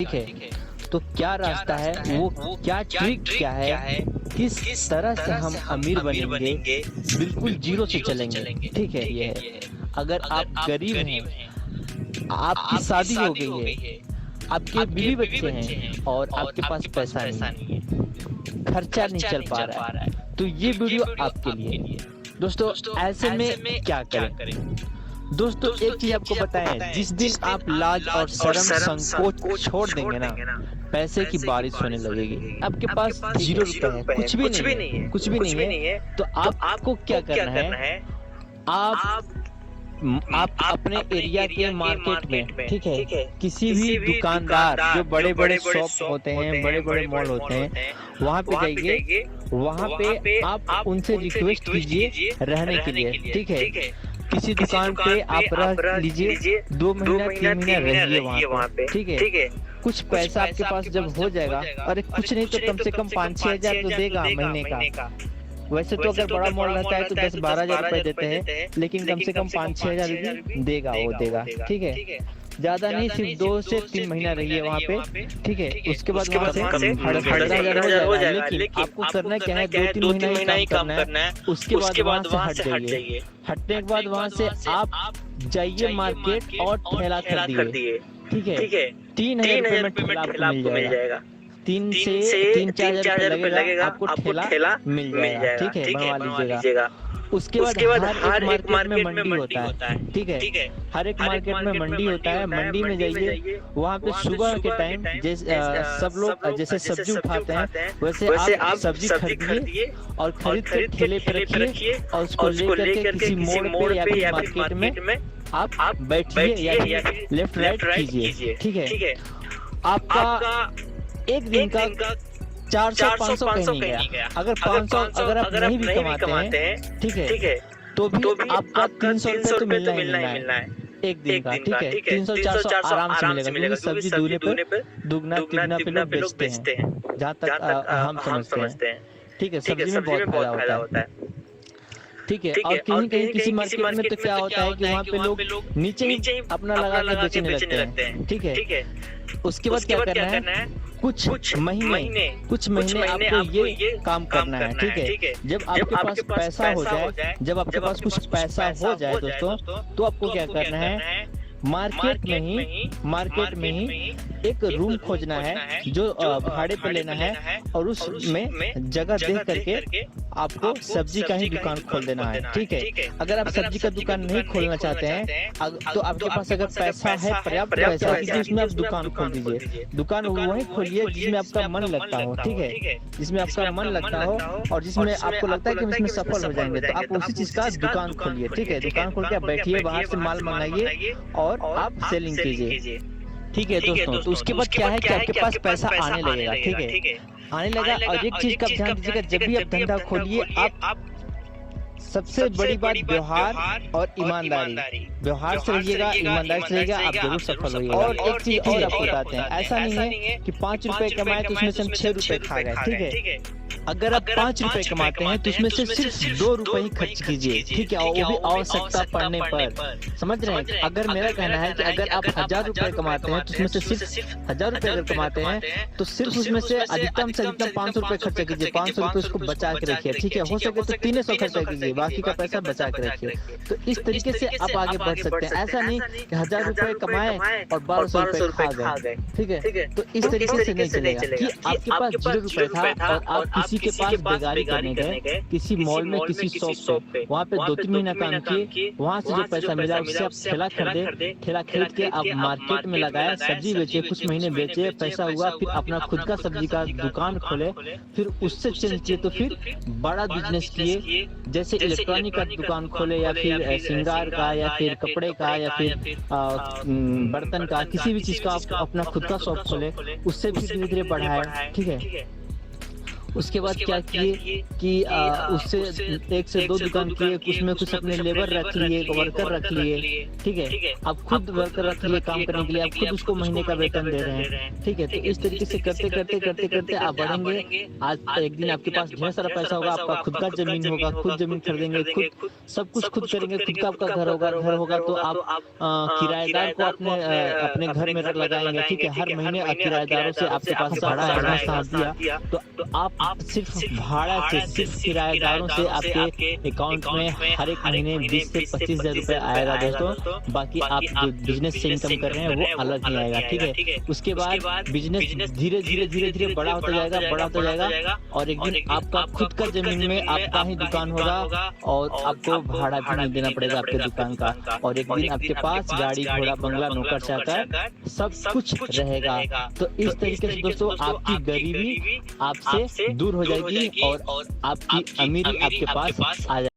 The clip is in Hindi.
ठीक है। तो क्या रास्ता है, वो क्या ट्रिक क्या है, किस तरह से हम अमीर बनेंगे, बिल्कुल जीरो से चलेंगे, ठीक है। ये है, अगर आप गरीब हैं, आपकी शादी हो गई है, आपके बीवी बच्चे हैं और आपके पास पैसा नहीं है, खर्चा नहीं चल पा रहा है, तो ये वीडियो आपके लिए। दोस्तों ऐसे में क्या करें? दोस्तों एक चीज आपको बताएं, जिस दिन आप लाज और शर्म संकोच छोड़ देंगे ना, पैसे की बारिश होने लगेगी। आपके पास 0 रुपए है, कुछ भी नहीं है, तो आपको क्या करना है, आप अपने एरिया के मार्केट में, ठीक है, किसी भी दुकानदार जो बड़े बड़े शॉप होते हैं, बड़े बड़े मॉल होते हैं, वहाँ पे जाइए, वहाँ पे आप उनसे रिक्वेस्ट कीजिए रहने के लिए, ठीक है। किसी दुकान पे आप रह लीजिए, 2 महीना 3 महीना रहिए वहाँ पे, ठीक है। कुछ पैसा आपके पास जब हो जाएगा, अरे कुछ नहीं तो कम से कम 5-6 हजार तो देगा महीने का। वैसे तो अगर बड़ा मॉल रहता है तो 10-12 हजार रुपए देते हैं, लेकिन कम से कम 5-6 हजार देगा, वो देगा, ठीक है। ज्यादा नहीं, सिर्फ 2 से 3 महीना रहिए वहाँ पे, ठीक है। उसके बाद वहाँ से 15,000 हो जाएगा, लेकिन आपको करना क्या है, 2-3 महीना ही काम करना है। उसके बाद वहाँ से हट जाइए। हटने के बाद वहाँ से आप जाइए मार्केट और ठेला खरीदिए, ठीक है। 3,000 रुपए में ठेला आपको मिल जाएगा। 3-4 हजार रुपए लगेगा, आपको ठेला मिल जाएगा, ठीक है, बनवा लीजिएगा। उसके बाद हर एक मार्केट में मंडी होता है, ठीक है। हर एक मार्केट में मंडी होता है, मंडी में जाइए, वहाँ पे सुबह के टाइम सब लोग जैसे सब्जी उठाते हैं, वैसे आप सब्जी खरीदिए और खरीद कर ठेले पे रखिए और उसको लेकर के किसी मोड़ पे या फिर मार्केट में आप बैठिए या लेफ्ट राइट कीजिए, ठीक है। आपका एक दिन का 400-500 कहीं नहीं गया। अगर 500 अगर आप नहीं भी कमाते हैं, ठीक है, तो भी आपका 300 रुपए तो मिलना ही है एक दिन का, ठीक है। 300-400 आराम से मिलेगा, क्योंकि सब्जी दूने पर दुगना तिगुना पे लोग बेचते हैं, जहाँ तक हम समझते हैं, ठीक है। सब्जी में बहुत फायदा होता है, ठीक है। और कहीं किसी मार्केट में तो क्या होता है कि वहाँ पे लोग नीचे ही अपना लगा के बेचने लगते हैं, ठीक है। उसके बाद क्या करना है, कुछ महीने आपको ये काम करना है, ठीक है। जब आपके पास पैसा हो जाए, जब आपके पास कुछ पैसा हो जाए दोस्तों, तो आपको क्या करना है, मार्केट में ही एक रूम खोजना है जो भाड़े पे लेना है, और उसमें जगह देख करके आपको सब्जी का ही दुकान खोल देना है, ठीक है। अगर आप सब्जी का दुकान नहीं खोलना चाहते हैं, तो आपके पास अगर पैसा है, पर्याप्त पैसा है, जिसमें आप दुकान खोल दीजिए। दुकान वही खोलिए जिसमें आपका मन लगता हो, ठीक है, जिसमें आपका मन लगता हो और जिसमें आपको लगता है कि इसमें सफल हो जाएंगे, तो आप उसी चीज का दुकान खोलिए, ठीक है। दुकान खोल के आप बैठिए, बाहर से माल मंगाइए और आप सेलिंग कीजिए, ठीक है दोस्तों। तो उसके बाद क्या है कि आपके पास पैसा आने लगेगा, ठीक है, आने लगा। और एक चीज का ध्यान दीजिएगा, जब भी आप धंधा खोलिए, आप सबसे बड़ी बात व्यवहार और ईमानदारी, व्यवहार से रहिएगा, ईमानदारी से रहिएगा, आप जरूर सफल होइएगा। और एक चीज और आपको बताते हैं, ऐसा नहीं है कि 5 रुपए कमाए तो उसमें से हम 6 रुपए खा गए, ठीक है। अगर आप 5 रुपए कमाते हैं तो उसमें से सिर्फ 2 रुपए ही खर्च कीजिए, ठीक है, और वो भी आवश्यकता पड़ने पर, समझ रहे हैं। अगर मेरा कहना है कि अगर आप 1000 रुपए कमाते हैं तो उसमें से सिर्फ 1000 रुपए अगर कमाते हैं तो सिर्फ उसमें से अधिकतम से अधिकतम 500 रुपए खर्चा कीजिए, 500 रुपए उसको बचा के रखिए, ठीक है। हो सके तो 300 खर्चा कीजिए, बाकी का पैसा बचा के रखिए। तो इस तरीके से आप आगे बढ़ सकते हैं। ऐसा नहीं कि 1000 रुपए कमाए और 1200 रुपए खा गए, ठीक है। तो इस तरीके से नहीं चलेगा कि आपके पास 0 रुपए था और आप किसी के पास बेगारी करने गए, किसी मॉल में, किसी शॉप पे, वहाँ पे 2-3 महीना काम किए, वहाँ से जो पैसा मिला उससे आप ठेला खरीदे, ठेला खरीद के आप मार्केट में लगाए, सब्जी बेचे, कुछ महीने बेचे, पैसा हुआ, फिर अपना खुद का सब्जी का दुकान खोले, फिर उससे चेंज किए तो फिर बड़ा बिजनेस किए, जैसे इलेक्ट्रॉनिक का दुकान खोले या फिर श्रृंगार का या फिर कपड़े का या फिर बर्तन का, किसी भी चीज का आप अपना खुद का शॉप खोले, उससे भी धीरे धीरे बढ़ाए, ठीक है। उसके बाद क्या किए कि उससे 1 से 2 दुकान किए, उसमें कुछ अपने लेबर रख लिए, वर्कर रख लिए, ठीक है। आप खुद वर्कर रख लिए काम करने के लिए, आप खुद उसको महीने का वेतन दे रहे हैं, ठीक है। तो इस तरीके से करते करते आप बढ़ेंगे। आज एक दिन आपके पास ढेर सारा पैसा होगा, आपका खुद का जमीन होगा, खुद जमीन खरीदेंगे, खुद सब कुछ खुद करेंगे, खुद का आपका घर होगा तो आप किराएदार को अपने घर में लगाएंगे, ठीक है। हर महीने किराएदारों से आपके पास भाड़ा एडवांस दिया, तो आप सिर्फ भाड़ा से, सिर्फ किराएदारों से आपके अकाउंट में हर एक महीने 20 से 25 हजार रुपए आएगा दोस्तों। बाकी आप जो बिजनेस से इनकम कर रहे हैं वो अलग ही आएगा, ठीक है। उसके बाद बिजनेस धीरे धीरे बड़ा होता जाएगा और एक दिन आपका खुद का जमीन में आपका ही दुकान होगा और आपको भाड़ा भी नहीं देना पड़ेगा आपके दुकान का। और एक दिन आपके पास गाड़ी घोड़ा बंगला नौकर चाकर सब कुछ रहेगा। तो इस तरीके से दोस्तों आपकी गरीबी आपसे दूर हो जाएगी और आपकी अमीरी आपके पास आ जाएगी।